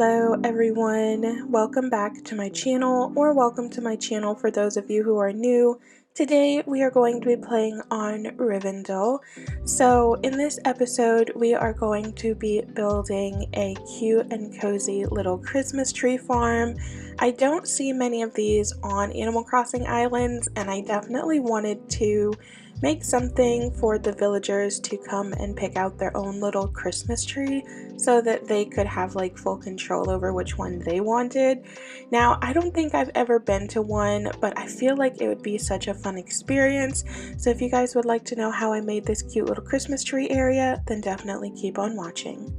Hello everyone, welcome back to my channel, or welcome to my channel for those of you who are new. Today we are going to be playing on Rivendell. So in this episode we are going to be building a cute and cozy little Christmas tree farm. I don't see many of these on Animal Crossing Islands, and I definitely wanted to make something for the villagers to come and pick out their own little Christmas tree so that they could have like full control over which one they wanted. Now, I don't think I've ever been to one, but I feel like it would be such a fun experience. So if you guys would like to know how I made this cute little Christmas tree area, then definitely keep on watching.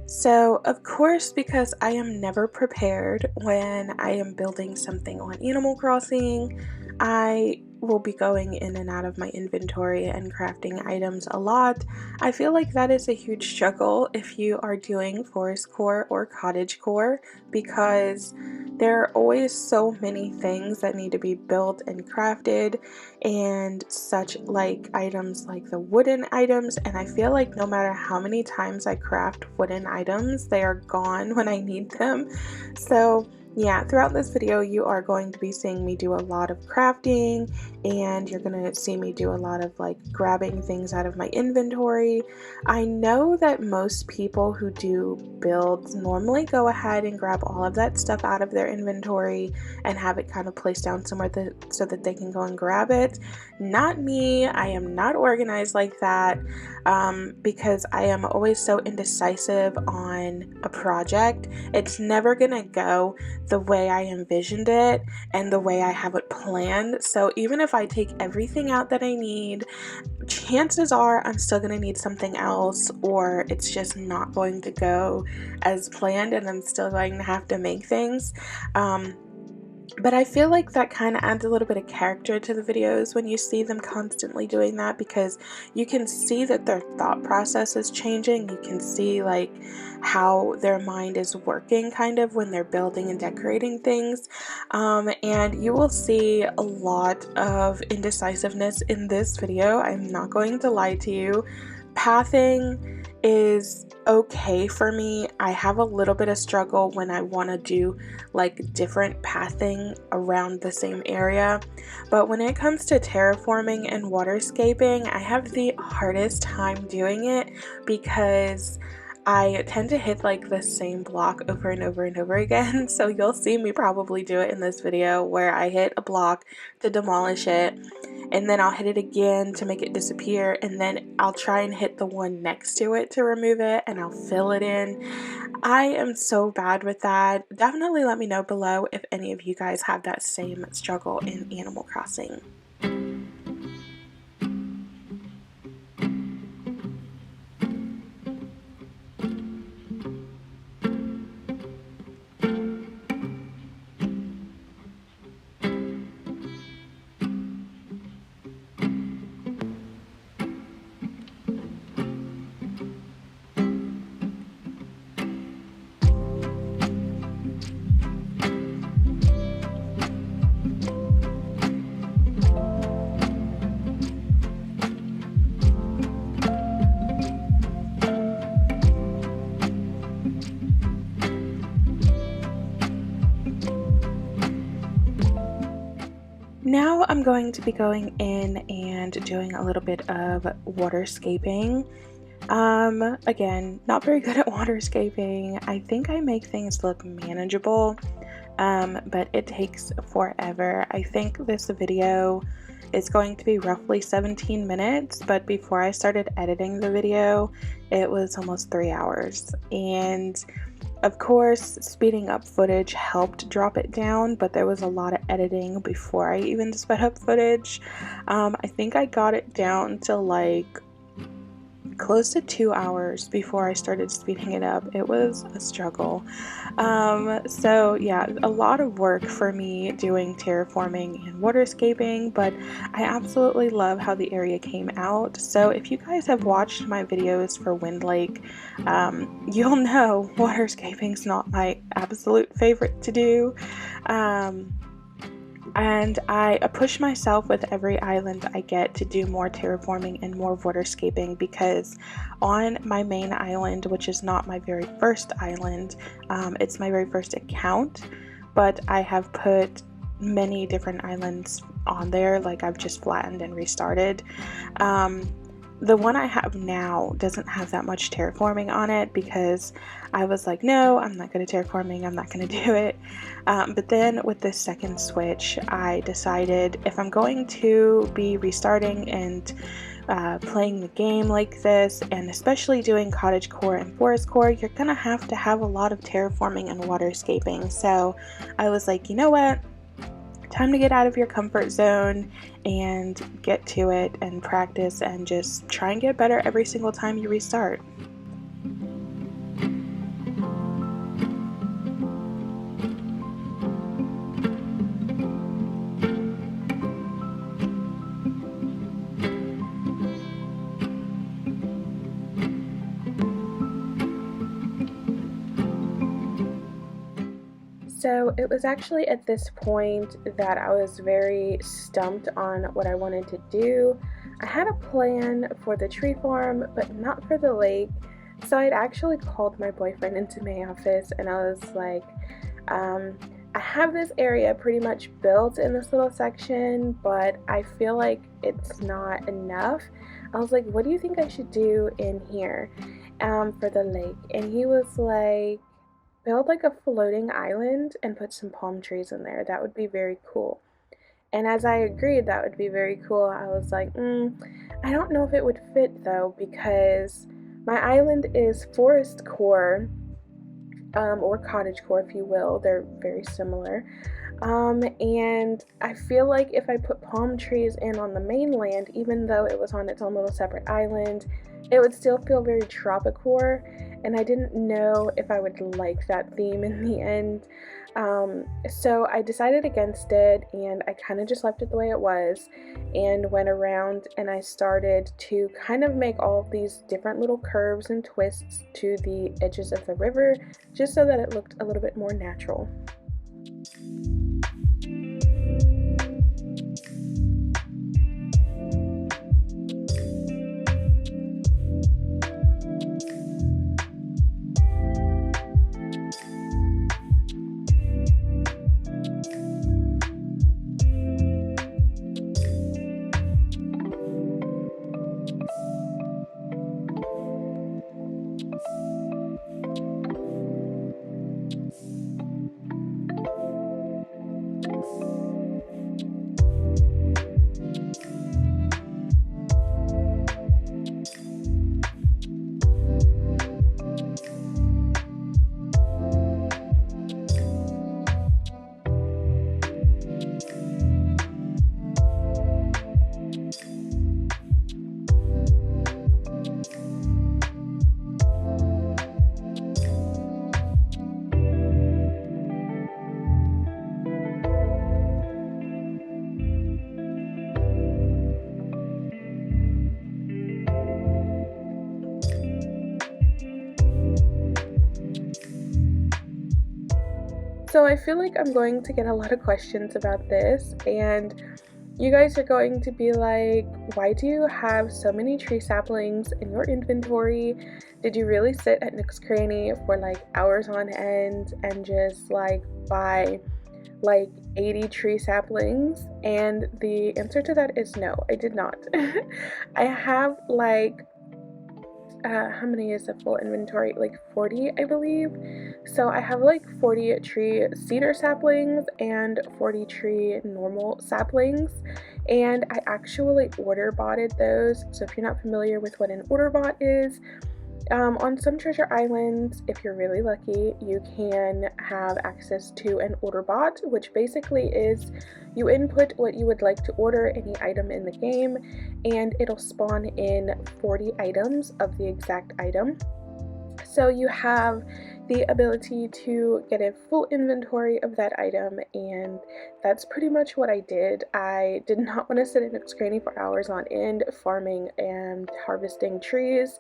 So, of course, because I am never prepared when I am building something on Animal Crossing, I will be going in and out of my inventory and crafting items a lot. I feel like that is a huge struggle if you are doing Forest Core or CottageCore, because there are always so many things that need to be built and crafted, and such like items like the wooden items, and I feel like no matter how many times I craft wooden items, they are gone when I need them. So yeah, throughout this video you are going to be seeing me do a lot of crafting, and you're going to see me do a lot of like grabbing things out of my inventory. I know that most people who do builds normally go ahead and grab all of that stuff out of their inventory and have it kind of placed down somewhere so that they can go and grab it. Not me. I am not organized like that, because I am always so indecisive on a project. It's never gonna go the way I envisioned it and the way I have it planned. So even if I take everything out that I need, chances are I'm still gonna need something else, or it's just not going to go as planned and I'm still going to have to make things. But I feel like that kind of adds a little bit of character to the videos when you see them constantly doing that, because you can see that their thought process is changing. You can see like how their mind is working kind of when they're building and decorating things. And you will see a lot of indecisiveness in this video. I'm not going to lie to you. Pathing is okay for me. I have a little bit of struggle when I want to do like different pathing around the same area, but when it comes to terraforming and waterscaping, I have the hardest time doing it because I tend to hit like the same block over and over and over again. So you'll see me probably do it in this video where I hit a block to demolish it, and then I'll hit it again to make it disappear, and then I'll try and hit the one next to it to remove it, and I'll fill it in. I am so bad with that. Definitely let me know below if any of you guys have that same struggle in Animal Crossing. Now I'm going to be going in and doing a little bit of waterscaping. Again, not very good at waterscaping. I think I make things look manageable, but it takes forever. I think this video is going to be roughly 17 minutes, but before I started editing the video, it was almost 3 hours. And of course, speeding up footage helped drop it down, but there was a lot of editing before I even sped up footage. I think I got it down to like close to 2 hours before I started speeding it up. It was a struggle. So yeah, a lot of work for me doing terraforming and waterscaping, but I absolutely love how the area came out. So if you guys have watched my videos for Wind Lake, you'll know waterscaping's not my absolute favorite to do. And I push myself with every island I get to do more terraforming and more waterscaping, because on my main island, which is not my very first island, it's my very first account, but I have put many different islands on there, like I've just flattened and restarted. The one I have now doesn't have that much terraforming on it because I was like, no, I'm not good at terraforming, I'm not going to do it. But then with this second switch, I decided if I'm going to be restarting and playing the game like this, and especially doing CottageCore and ForestCore, you're going to have a lot of terraforming and waterscaping. So I was like, you know what? Time to get out of your comfort zone and get to it and practice and just try and get better every single time you restart. So it was actually at this point that I was very stumped on what I wanted to do. I had a plan for the tree farm, but not for the lake. So I'd actually called my boyfriend into my office and I was like, I have this area pretty much built in this little section, but I feel like it's not enough. I was like, what do you think I should do in here for the lake? And he was like, build like a floating island and put some palm trees in there. That would be very cool. And as I agreed that would be very cool, I was like, I don't know if it would fit though, because my island is forest core, or cottage core, if you will. They're very similar. And I feel like if I put palm trees in on the mainland, even though it was on its own little separate island, it would still feel very tropicore, and I didn't know if I would like that theme in the end. So I decided against it, and I kind of just left it the way it was and went around and I started to kind of make all of these different little curves and twists to the edges of the river, just so that it looked a little bit more natural. So I feel like I'm going to get a lot of questions about this, and you guys are going to be like, why do you have so many tree saplings in your inventory? Did you really sit at Nook's Cranny for like hours on end and just like buy like 80 tree saplings? And the answer to that is no, I did not. I have like how many is a full inventory? Like 40, I believe. So I have like 40 tree cedar saplings and 40 tree normal saplings, and I actually order botted those. So if you're not familiar with what an order bot is, on some treasure islands, if you're really lucky, you can have access to an order bot, which basically is you input what you would like to order, any item in the game, and it'll spawn in 40 items of the exact item. So you have the ability to get a full inventory of that item, and that's pretty much what I did. I did not want to sit in its granny for hours on end farming and harvesting trees.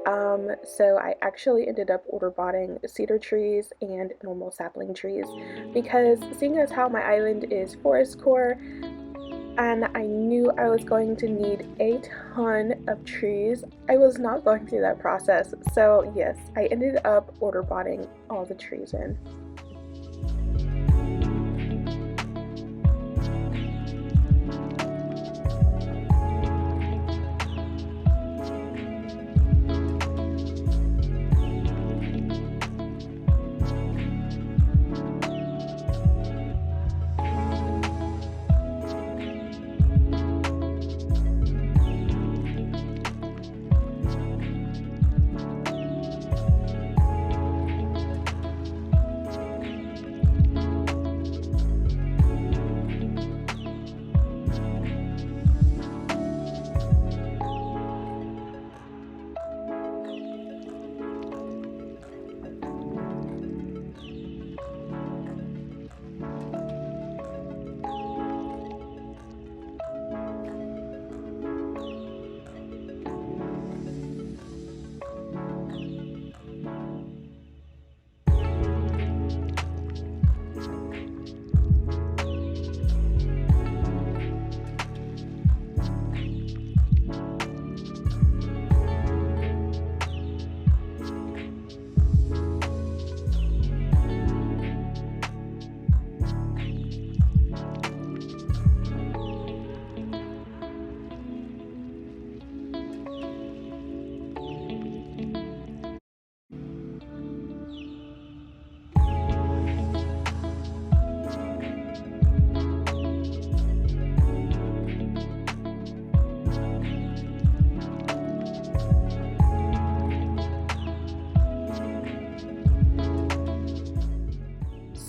So I actually ended up order botting cedar trees and normal sapling trees, because seeing as how my island is forest core and I knew I was going to need a ton of trees, I was not going through that process. So yes, I ended up order botting all the trees in.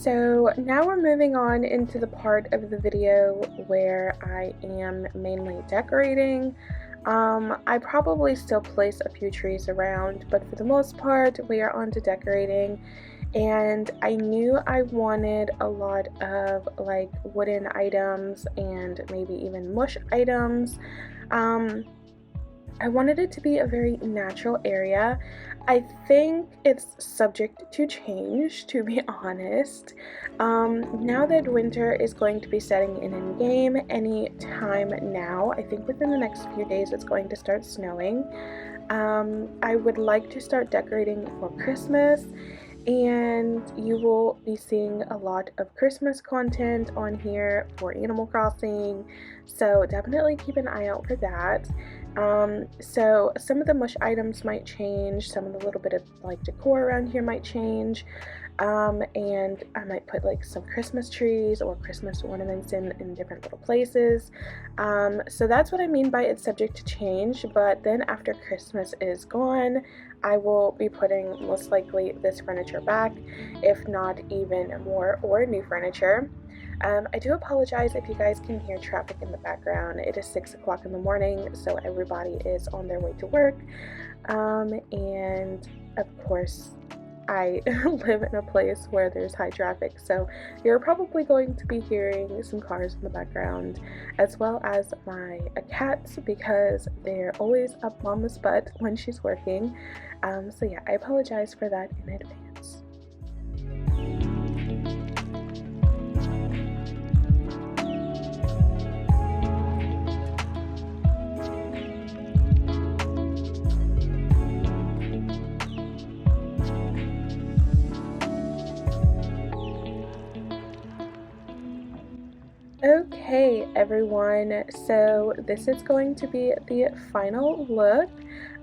So now we're moving on into the part of the video where I am mainly decorating. I probably still place a few trees around, but for the most part we are on to decorating. And I knew I wanted a lot of like wooden items and maybe even mush items. I wanted it to be a very natural area. I think it's subject to change, to be honest. Now that winter is going to be setting in game any time now, I think within the next few days it's going to start snowing. I would like to start decorating for Christmas, and you will be seeing a lot of Christmas content on here for Animal Crossing, so definitely keep an eye out for that. So some of the mush items might change, some of the little bit of like decor around here might change, and I might put like some Christmas trees or Christmas ornaments in different little places. So that's what I mean by it's subject to change, but then after Christmas is gone, I will be putting most likely this furniture back, if not even more or new furniture. I do apologize if you guys can hear traffic in the background. It is 6 o'clock in the morning, so everybody is on their way to work. And of course, I live in a place where there's high traffic, so you're probably going to be hearing some cars in the background, as well as my cats, because they're always up Mama's butt when she's working. So yeah, I apologize for that in advance. Okay, everyone, so this is going to be the final look.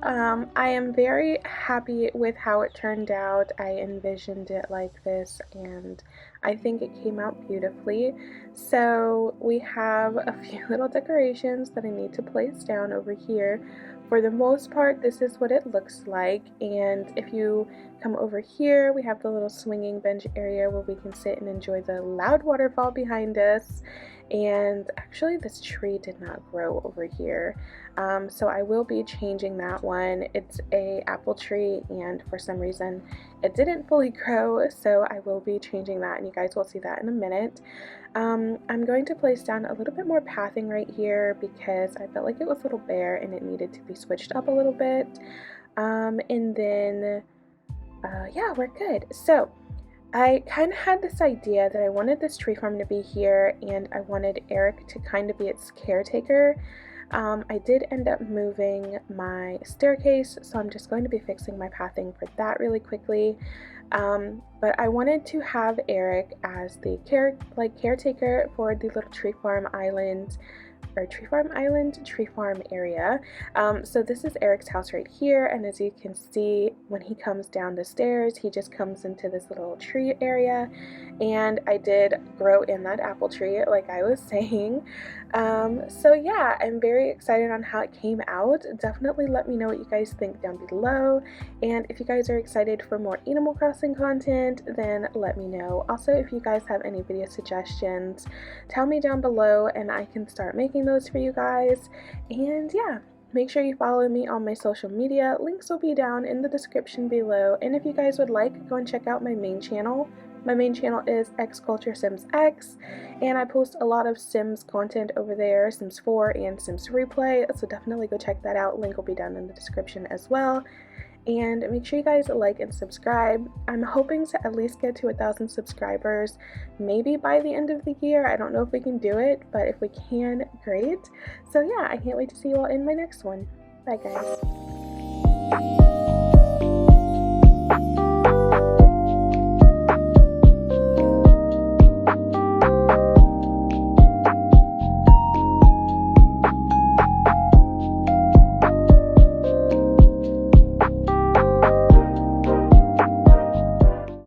I am very happy with how it turned out. I envisioned it like this, and I think it came out beautifully. So we have a few little decorations that I need to place down over here for the most part, this is what it looks like. And if you come over here, we have the little swinging bench area where we can sit and enjoy the loud waterfall behind us. And actually this tree did not grow over here, so I will be changing that one. It's a apple tree and for some reason it didn't fully grow, so I will be changing that and you guys will see that in a minute. I'm going to place down a little bit more pathing right here because I felt like it was a little bare and it needed to be switched up a little bit. And then yeah, we're good. So I kind of had this idea that I wanted this tree farm to be here and I wanted Eric to kind of be its caretaker. I did end up moving my staircase, so I'm just going to be fixing my pathing for that really quickly. But I wanted to have Eric as the caretaker for the little tree farm island tree farm area. So this is Eric's house right here, and as you can see, when he comes down the stairs, he just comes into this little tree area, and I did grow in that apple tree like I was saying. So yeah, I'm very excited on how it came out. Definitely let me know what you guys think down below, and if you guys are excited for more Animal Crossing content, then let me know. Also, if you guys have any video suggestions, tell me down below and I can start making those for you guys. And yeah, make sure you follow me on my social media. Links will be down in the description below, and if you guys would like, go and check out my main channel. My main channel is xculturesimsx, and I post a lot of Sims content over there, Sims 4 and Sims Replay, so definitely go check that out. Link will be down in the description as well. And make sure you guys like and subscribe. I'm hoping to at least get to 1,000 subscribers, maybe by the end of the year. I don't know if we can do it, but if we can, great. So yeah, I can't wait to see you all in my next one. Bye guys.